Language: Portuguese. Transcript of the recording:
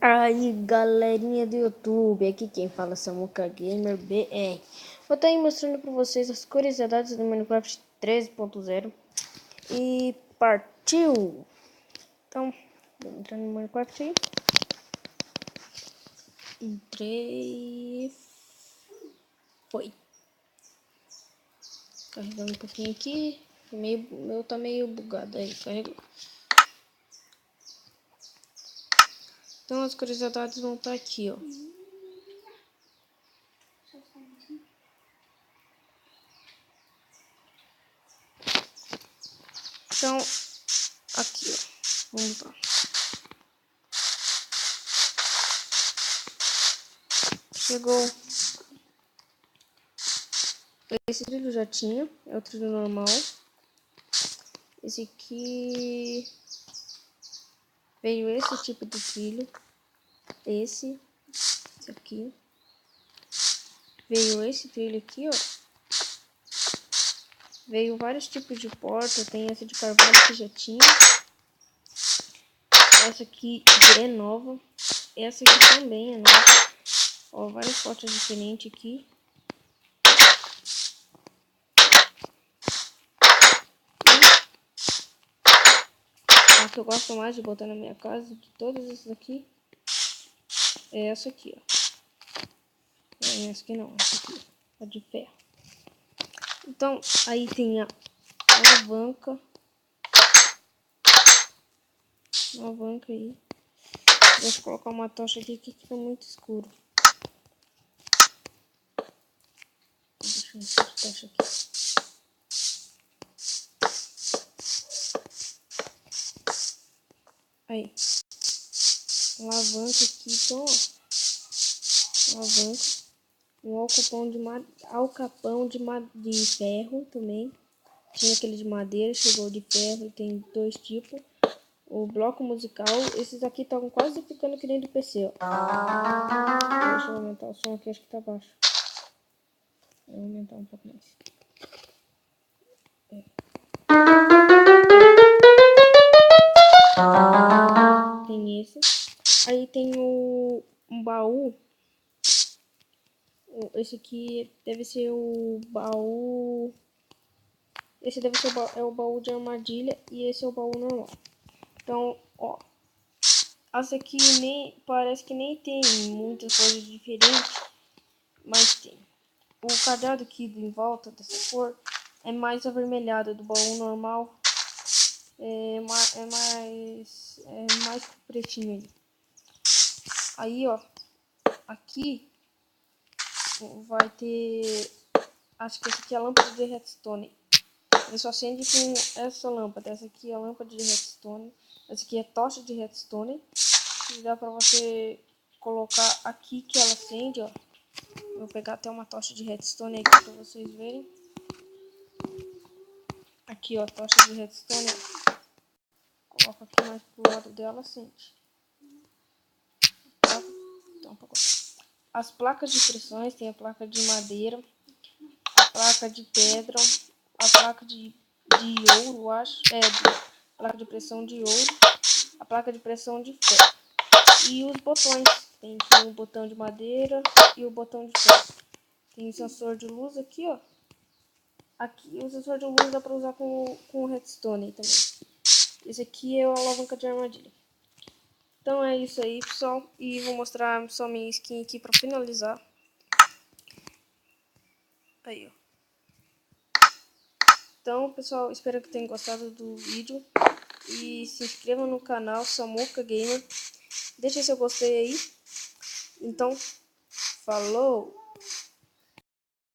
Aí galerinha do YouTube, aqui quem fala é Samuka Gamer BR. Vou estar aí mostrando para vocês as curiosidades do Minecraft 13.0 e partiu! Então, vou entrar no Minecraft aí. Entrei. Foi. Carregando um pouquinho aqui. Meu tá meio bugado aí, carregou. Então as curiosidades vão estar aqui, ó. Então, aqui, ó. Vamos lá. Chegou. Esse trilho já tinha, é o trilho normal. Esse aqui veio esse tipo de trilho. Esse aqui. Veio esse trilho aqui, ó. Veio vários tipos de porta. Tem essa de carvalho que já tinha. Essa aqui é nova. Essa aqui também é nova. Ó, várias portas diferentes aqui. A que eu gosto mais de botar na minha casa de todas essas aqui é essa aqui, ó. Não é essa aqui não, essa aqui, a de ferro. Então, aí tem a alavanca. Alavanca aí. Deixa eu colocar uma tocha aqui que fica muito escuro. Deixa eu ver essa tocha aqui. Aí. Alavanca aqui, então, ó. Alavanca. Um alcapão de ferro também. Tinha aquele de madeira, chegou de ferro, tem dois tipos. O bloco musical, esses aqui estão quase ficando que nem do PC, ó. Deixa eu aumentar o som aqui, acho que tá baixo. Vou aumentar um pouco mais. Tem esse. Aí tem um baú. Esse aqui deve ser o baú. Esse deve ser o baú de armadilha e esse é o baú normal. Então, ó. Essa aqui parece que nem tem muitas coisas diferentes, mas tem. O cadeado aqui em volta dessa cor é mais avermelhado, do baú normal é mais pretinho aí, ó. Aqui vai ter, acho que essa aqui é a lâmpada de redstone. Ele só acende com essa lâmpada. Essa aqui é a lâmpada de redstone. Essa aqui é tocha de redstone. E dá pra você colocar aqui que ela acende, ó. Vou pegar até uma tocha de redstone aqui pra vocês verem. Aqui, ó, tocha de redstone. Coloca aqui mais pro lado dela, acende. Então, as placas de pressões, tem a placa de madeira, a placa de pedra, a placa de ouro, acho. Placa de pressão de ouro, a placa de pressão de ferro. E os botões. Tem aqui o botão de madeira e o botão de ferro. Tem o sensor de luz aqui, ó. Aqui o sensor de luz dá pra usar com o redstone também. Esse aqui é a alavanca de armadilha. Então é isso aí, pessoal. E vou mostrar só minha skin aqui pra finalizar. Aí, ó. Então, pessoal, espero que tenham gostado do vídeo. E se inscrevam no canal Samuka Gamer. Deixa seu gostei aí. Então, falou!